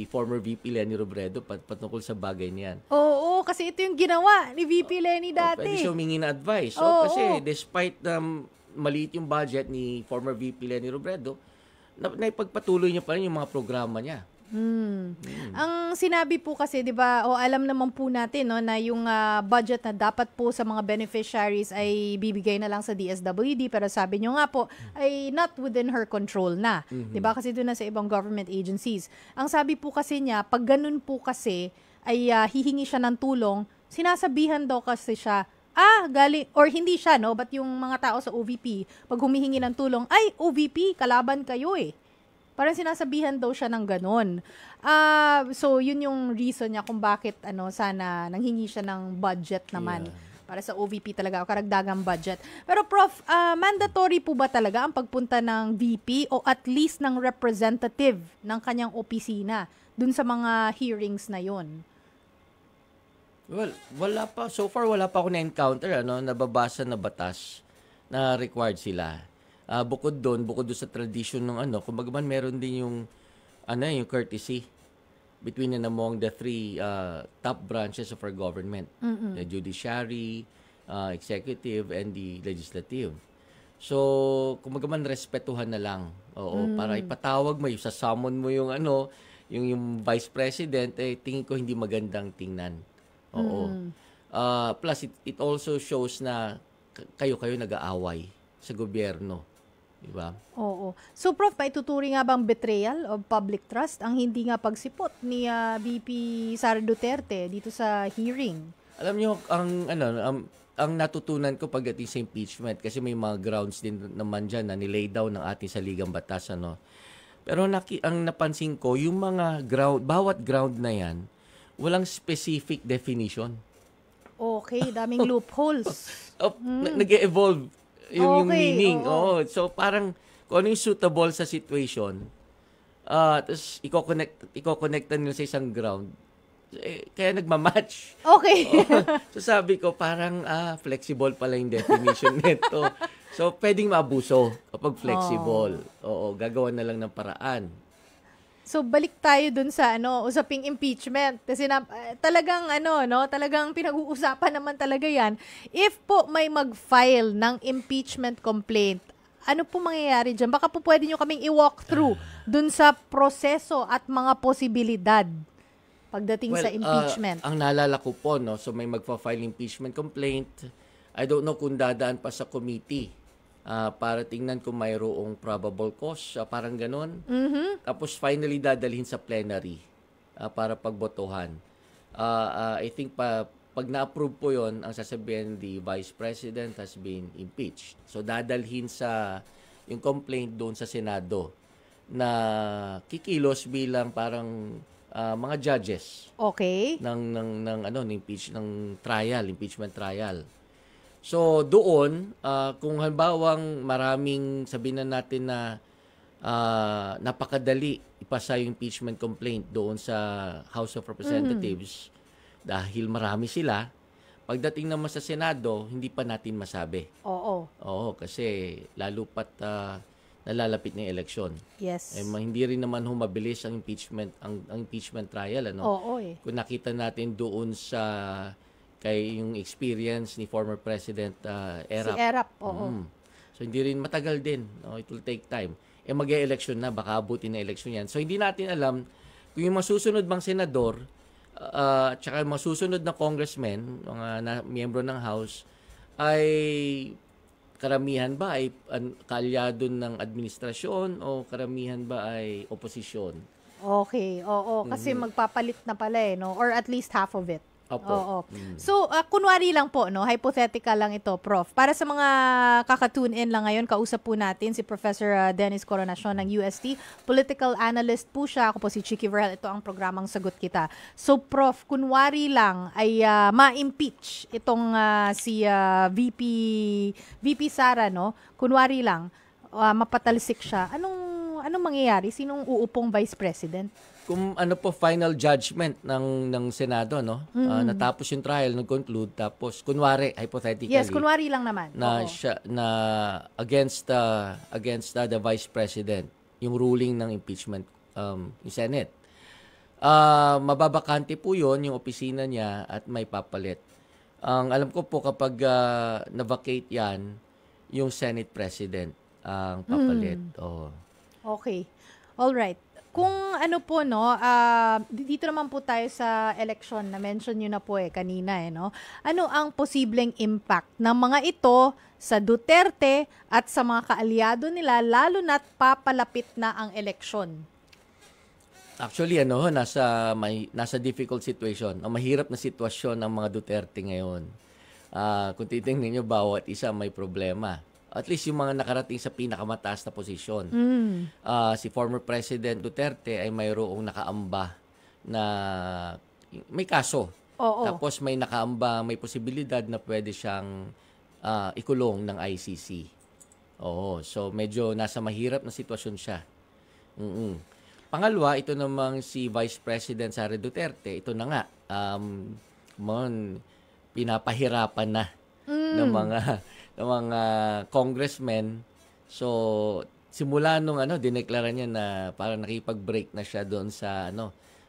former VP Leni Robredo patungkol sa bagay niyan. Oo, kasi ito yung ginawa ni VP Leni dati. Pwede siyang humingi na advice. Kasi despite maliit yung budget ni former VP Leni Robredo, naipagpatuloy niya pa rin yung mga programa niya. Ang sinabi po kasi, 'di ba, alam naman po natin na yung budget na dapat po sa mga beneficiaries ay bibigay na lang sa DSWD, pero sabi niyo nga po ay not within her control na. 'Di ba? Kasi doon na sa ibang government agencies. Ang sabi po kasi niya, pag ganun po kasi ay hihingi siya ng tulong, sinasabihan daw kasi siya galing, or hindi siya, but yung mga tao sa OVP, pag humihingi ng tulong, ay, OVP, kalaban kayo Parang sinasabihan daw siya ng ganun. So, yun yung reason niya kung bakit sana nanghingi siya ng budget naman. Para sa OVP talaga, o karagdagang budget. Pero Prof, mandatory po ba talaga ang pagpunta ng VP o at least ng representative ng kanyang opisina dun sa mga hearings na yon? Well, wala pa. So far, wala pa ako na-encounter, nababasa na batas na required sila. Bukod doon sa tradition ng kumbaga man meron din yung courtesy between and among the three top branches of our government, the judiciary, executive, and the legislative. So kumbaga man respetuhan na lang, para ipatawag mo, summon mo yung yung vice president, tingin ko hindi magandang tingnan. Plus it also shows na kayo nag-aaway sa gobyerno. Diba? Oo. So, Prof, may tuturi nga bang betrayal of public trust ang hindi nga pagsipot ni VP Sara Duterte dito sa hearing? Alam nyo, ang natutunan ko pagdating sa impeachment, kasi may mga grounds din naman dyan na nilay down ng ating saligang batas. Pero ang napansin ko, yung mga bawat ground na yan, walang specific definition. Okay, daming loopholes. Nag-evolve yung meaning. So parang kung ano yung suitable sa situation, tapos i-connectan nila sa isang ground, kaya nagmamatch. Okay. So sabi ko, parang flexible pala yung definition nito. So pwedeng maabuso kapag flexible. Gagawa na lang ng paraan. So balik tayo dun sa usaping impeachment kasi talagang talagang pinag-uusapan naman talaga 'yan. If po may mag-file ng impeachment complaint, ano po mangyayari diyan? Baka po pwede niyo kaming i-walk through dun sa proseso at mga posibilidad pagdating sa impeachment. Ang naalala ko po, so may magfa-file impeachment complaint. I don't know kung dadaan pa sa committee. Para tingnan kung mayroong probable cause, parang ganon. Tapos finally dadalhin sa plenary para pagbotohan. I think pag na-approve po yon, ang sasabihin, the Vice President has been impeached. So dadalhin yung complaint doon sa Senado na kikilos bilang parang mga judges Okay. ng impeachment trial. So doon, kung halimbawang maraming sabihin na natin na napakadali ipasa yung impeachment complaint doon sa House of Representatives dahil marami sila, pagdating naman sa Senado, hindi pa natin masabi. Oo. Oo, kasi lalo pat nalalapit na yung eleksyon. Yes. Hindi rin naman humabilis ang impeachment trial, ano? Oo Kung nakita natin doon sa kay yung experience ni former President Erap. Si Erap, oo. So hindi rin matagal din, no? It will take time. Mag-e-election na, baka abutin na election yan. So hindi natin alam kung yung masusunod bang senador tsaka yung masusunod na congressman, mga miyembro ng House, ay karamihan ba ay kaalyado ng administrasyon o karamihan ba ay oposisyon? Okay, oo. Kasi magpapalit na pala no? Or at least half of it. Opo. Oo. So, kunwari lang po, no? Hypothetical lang ito, Prof. Para sa mga kaka-tune in lang ngayon, kausap po natin si Professor Dennis Coronacion ng UST. Political analyst po siya. Ako po si Chicky Verhel. Ito ang programang Sagot Kita. So, Prof, kunwari lang ay ma-impeach itong si VP Sara, no? Kunwari lang, mapatalsik siya. Anong mangyayari? Sinong uupong Vice President? Kung final judgment ng Senado, no? Natapos yung trial, nag-conclude, tapos kunwari, hypothetically. Yes, kunwari lang naman. Na against the Vice President, yung ruling ng impeachment, yung Senate. Mababakante po yun, yung opisina niya, at may papalit. Ang alam ko po kapag na-vacate yan, yung Senate President ang papalit. Okay. All right. Kung po, no, dito naman po tayo sa election, na-mention nyo na po kanina, no? Ano ang posibleng impact ng mga ito sa Duterte at sa mga kaalyado nila, lalo na't papalapit na ang eleksyon? Actually, nasa difficult situation. Ang mahirap na sitwasyon ng mga Duterte ngayon. Kung titingnan nyo, bawat isa may problema. At least yung mga nakarating sa pinakamataas na posisyon. Si former President Duterte ay mayroong nakaamba na may kaso. Oo. Tapos may nakaamba, may posibilidad na pwede siyang ikulong ng ICC. Oo, so medyo nasa mahirap na sitwasyon siya. Pangalawa, ito namang si Vice President Sara Duterte, ito na nga, pinapahirapan na ng mga congressmen. So simula nung dineklara niya na parang nakipag-break na siya doon sa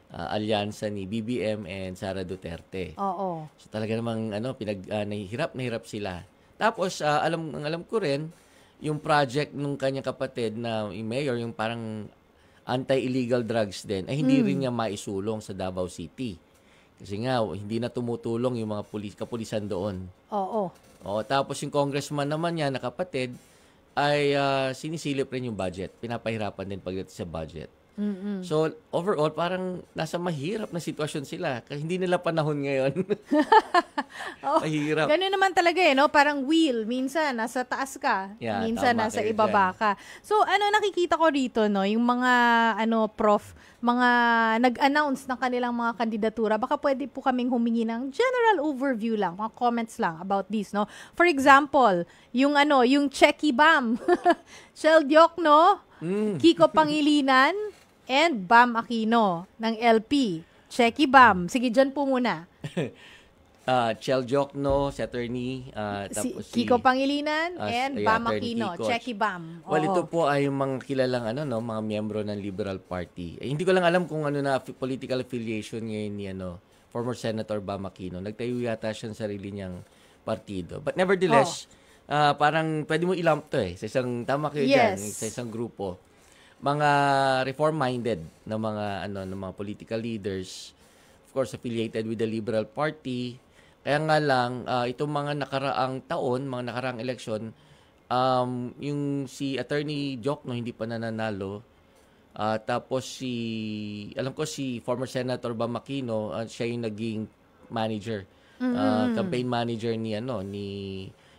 alyansa ni BBM and Sara Duterte. Oo. So talaga namang nahihirap sila. Tapos alam ko rin yung project nung kanyang kapatid na yung mayor, yung parang anti-illegal drugs din, ay hindi rin niya maisulong sa Davao City. Kasi nga, hindi na tumutulong yung mga kapulisan doon. Oo. Tapos yung congressman naman niya na kapatid ay sinisilip rin yung budget. Pinapahirapan din pagdating sa budget. So, overall, parang nasa mahirap na sitwasyon sila. Kasi hindi nila panahon ngayon. Mahirap. Ganun naman talaga no? Parang wheel. Minsan, nasa taas ka. Yeah, minsan, tama nasa kayo ibaba dyan. ka. So, nakikita ko rito, no? Yung mga, prof, mga nag-announce ng kanilang mga kandidatura, baka pwede po kaming humingi ng general overview lang, mga comments lang about this, no? For example, yung Checky Bam, Shell Diokno, Kiko Pangilinan, and Bam Aquino ng LP. Checky Bam. Sige, dyan po muna. Chel Diokno, si attorney, tapos si Kiko Pangilinan and Bam Aquino. Kiko. Checky Bam. Well, ito po ay yung mga kilalang mga miyembro ng Liberal Party. Hindi ko lang alam kung na political affiliation ngayon ni former Senator Bam Aquino. Nagtayo yata siya ng sarili niyang partido. But nevertheless, parang pwede mo ilump to sa isang, tama kayo dyan, sa isang grupo. Mga reform-minded na mga political leaders, of course affiliated with the Liberal Party. Kaya nga lang itong mga nakaraang taon, mga nakaraang eleksyon, yung si Attorney Diokno hindi pa nananalo. Tapos alam ko si former Senator Bam Aquino, siya yung naging manager, campaign manager ni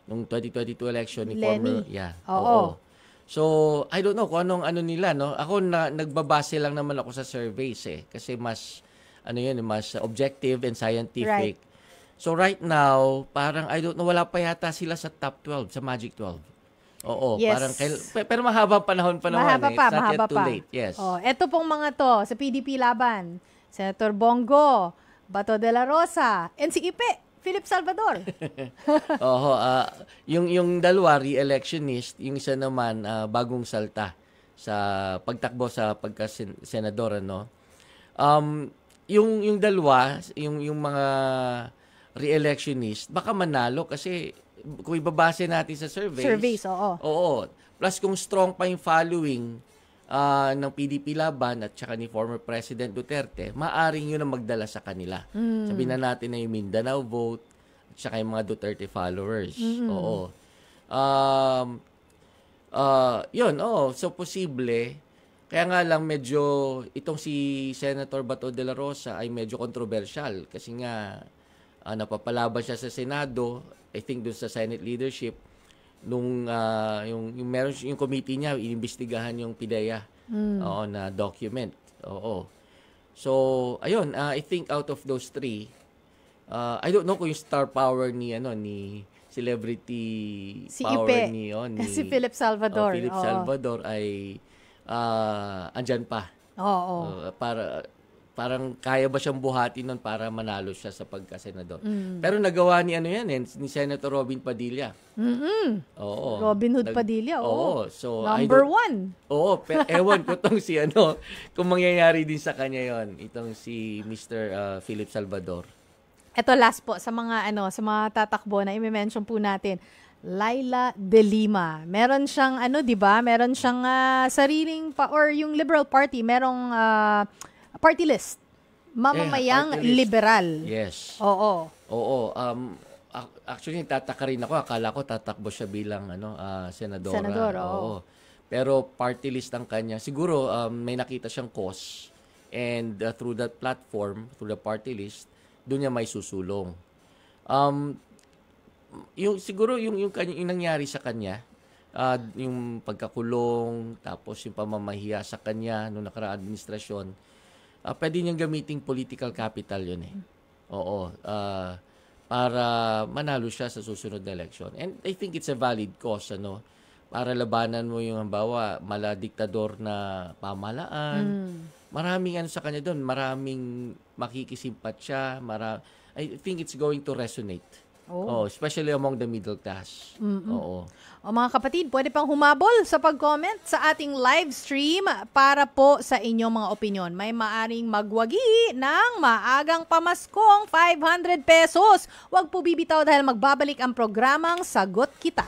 nung 2022 election ni Lenny. former, Oo. So, I don't know kung anong ano nila, no? Ako nagbabase lang naman ako sa surveys kasi mas mas objective and scientific. Right. So right now, parang I don't know, wala pa yata sila sa top 12, sa Magic 12. Oo, Yes. parang pero mahaba panahon pa naman. Mahaba pa, It's not mahaba yet too pa. late. Yes. Eto pong mga to sa PDP laban. Senator Bongo, Bato de la Rosa, and si Ipe, Philip Salvador. Oo, yung dalawa re-electionist, yung isa naman bagong salta sa pagtakbo sa pagka-senador, ano. Yung dalawa, yung mga re-electionist, baka manalo kasi kung ibabase natin sa Surveys, oo. Oo. Plus kung strong pa yung following ng PDP laban at saka ni former President Duterte, maaring yun ang magdala sa kanila. Sabihin na natin na yung Mindanao vote at saka yung mga Duterte followers. Oo. Yun, so posible. Kaya nga lang medyo itong si Senator Bato de la Rosa ay medyo controversial kasi nga napapalaban siya sa Senado, I think doon sa Senate leadership nung yung meron yung committee niya inimbestigahan yung PIDEA na document. Oo. So, ayun, I think out of those three, I don't know kung yung star power ni celebrity Si power Ipe. ni Si Philip Salvador. Philip Oo. Salvador ay andyan pa. Oo. Parang kaya ba siyang buhatin nun para manalo siya sa pagka-senador. Pero nagawa ni ni Senator Robin Padilla. Oo. Robin Hood Padilla, oo. So Number one. Oo, pero ewan ko tong si kung mangyayari din sa kanya yon, itong si Mr. Philip Salvador. Ito last po sa mga sa mga tatakbo na i-mention po natin. Laila De Lima. Meron siyang 'di ba? Meron siyang sariling or yung Liberal Party, merong party list. Mamamayang party list. liberal. Yes. Oo. Actually tataka rin ako, akala ko tatakbo siya bilang senadora. Senador, Oo. Pero party list ang kanya. Siguro may nakita siyang cause and through that platform, through the party list, doon niya may susulong. Siguro yung nangyari sa kanya, yung pagkakulong, tapos yung pamamahiya sa kanya noong nakaraang administrasyon, pwede niyang gamiting political capital yun Oo. Para manalo siya sa susunod na election. And I think it's a valid cause, para labanan mo yung halimbawa, mala-diktador na pamahalaan. Maraming sa kanya doon, maraming makikisimpat siya, I think it's going to resonate. Especially among the middle class. Oo. O mga kapatid, pwede pang humabol sa pag-comment sa ating live stream para po sa inyong mga opinion. May maaring magwagi ng maagang pamaskong 500 pesos. Huwag po bibitaw dahil magbabalik ang programang Sagot Kita.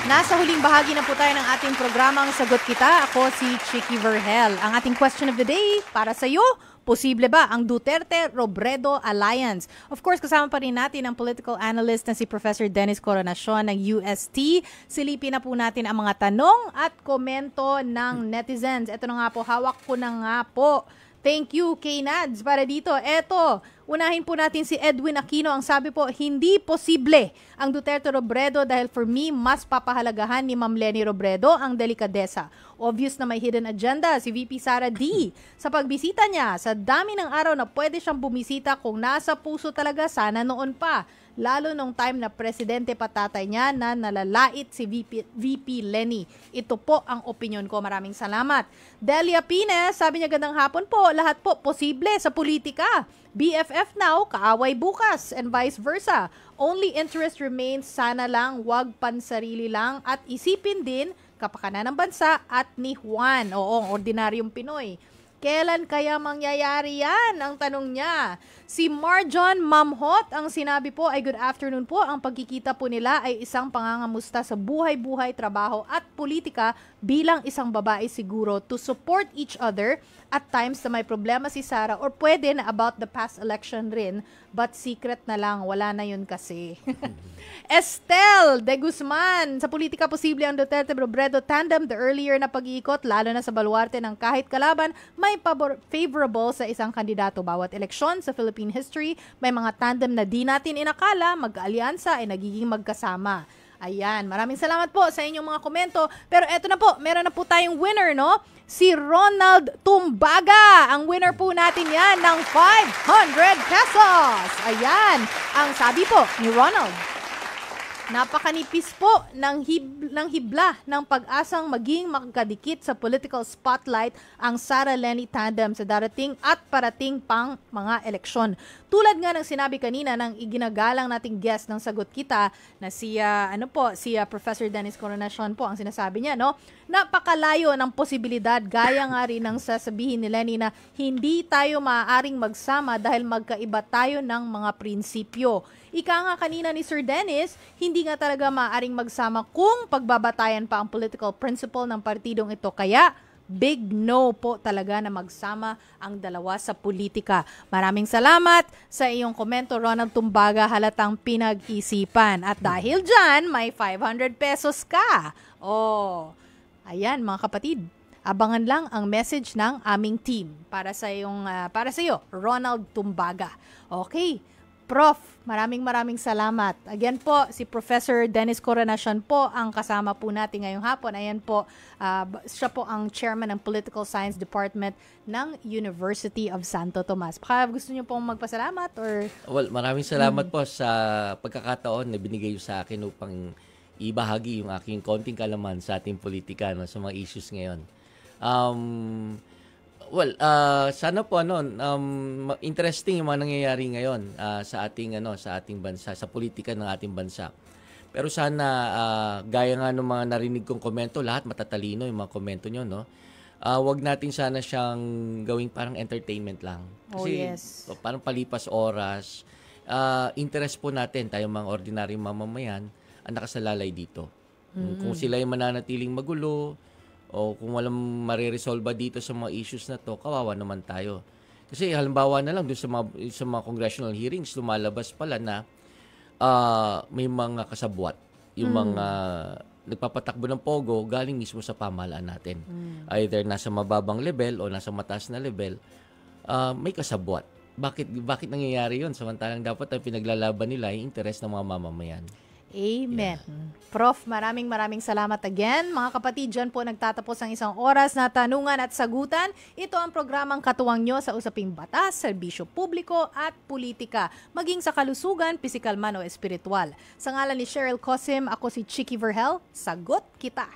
Nasa huling bahagi na po tayo ng ating programang Sagot Kita. Ako si Chicky Verhel. Ang ating question of the day para sa iyo, posible ba ang Duterte-Robredo Alliance? Of course, kasama pa rin natin ang political analyst na si Professor Dennis Coronacion ng UST. Silipin na po natin ang mga tanong at komento ng netizens. Ito na nga po, hawak ko na nga po. Thank you, K-Nads, para dito. Eto, unahin po natin si Edwin Aquino. Ang sabi po, hindi posible ang Duterte-Robredo dahil for me, mas papahalagahan ni Ma'am Leni Robredo ang delikadesa. Obvious na may hidden agenda si VP Sara D. Sa pagbisita niya, sa dami ng araw na pwede siyang bumisita kung nasa puso talaga, sana noon pa. Lalo nung time na presidente patatay niya na nalalait si VP Leni. Ito po ang opinion ko. Maraming salamat. Delia Pines, sabi niya gandang hapon po. Lahat po posible sa politika. BFF now, kaaway bukas, and vice versa. Only interest remains, sana lang, wag pansarili lang, at isipin din kapakanan ng bansa at ni Juan. Oo, ordinaryong Pinoy. Kailan kaya mangyayari yan? Ang tanong niya. Si Marjon Mamhot, ang sinabi po ay good afternoon po. Ang pagkikita po nila ay isang pangangamusta sa buhay-buhay, trabaho at politika bilang isang babae siguro to support each other at times na may problema si Sara or pwede na about the past election rin but secret na lang, wala na yun kasi. Estelle de Guzman, sa politika posible ang Duterte-Robredo tandem, the earlier na pag-iikot lalo na sa baluarte ng kahit kalaban, may favorable sa isang kandidato. Bawat eleksyon sa Philippine history, may mga tandem na di natin inakala, mag-aalyansa ay nagiging magkasama. Ayan, maraming salamat po sa inyong mga komento. Pero eto na po, meron na po tayong winner, no? Si Ronald Tumbaga. Ang winner po natin yan ng 500 pesos. Ayan, ang sabi po ni Ronald, napakanipis po ng hibla ng pag-asang maging makakadikit sa political spotlight ang Sara-Lenny tandem sa darating at parating pang mga eleksyon. Tulad nga ng sinabi kanina ng iginagalang nating guest ng Sagot Kita na si Professor Dennis Coronacion po ang sinasabi niya, no? Napakalayo ng posibilidad, gaya nga rin ng sasabihin ni Lenny na hindi tayo maaaring magsama dahil magkaiba tayo ng mga prinsipyo. Ika nga kanina ni Sir Dennis, hindi nga talaga maaaring magsama kung pagbabatayan pa ang political principle ng partidong ito. Kaya, big no po talaga na magsama ang dalawa sa politika. Maraming salamat sa iyong komento, Ronald Tumbaga, halatang pinag-isipan. At dahil dyan, may 500 pesos ka. Oh, ayan mga kapatid. Abangan lang ang message ng aming team para sa iyo, Ronald Tumbaga. Okay. Prof, maraming salamat. Again po, si Professor Dennis Coronacion po ang kasama po natin ngayong hapon. Ayan po, siya po ang chairman ng Political Science Department ng University of Santo Tomas. Baka gusto niyo pong magpasalamat? Well, maraming salamat po sa pagkakataon na binigay sa akin upang ibahagi yung aking konting kalaman sa ating politika, no, sa mga issues ngayon. Sana po interesting yung mga nangyayari ngayon sa ating bansa, sa politika ng ating bansa. Pero sana gaya nga ng mga narinig kong komento, lahat matatalino yung mga komento nyo, no? Wag natin sana siyang gawing parang entertainment lang. Kasi parang palipas oras, interest po natin tayong mga ordinaryong mamamayan ang nakasalalay dito. Kung sila ay mananatiling magulo, o kung walang mariresolba dito sa mga issues na to, kawawa naman tayo. Kasi halimbawa na lang doon sa mga congressional hearings, lumalabas pala na may mga kasabwat. Yung mga nagpapatakbo ng pogo galing mismo sa pamahalaan natin. Either nasa mababang level o nasa mataas na level, may kasabwat. Bakit nangyayari yun? Samantalang dapat ang pinaglalaban nila yung interes ng mga mamamayan. Amen. Yeah. Prof, maraming salamat again. Mga kapatid, dyan po nagtatapos ang isang oras na tanungan at sagutan. Ito ang programang katuwang nyo sa usaping batas, serbisyo publiko at politika, maging sa kalusugan, pisikal man o espiritual. Sa ngalan ni Cheryl Cosim, ako si Chicky Verhel. Sagot kita!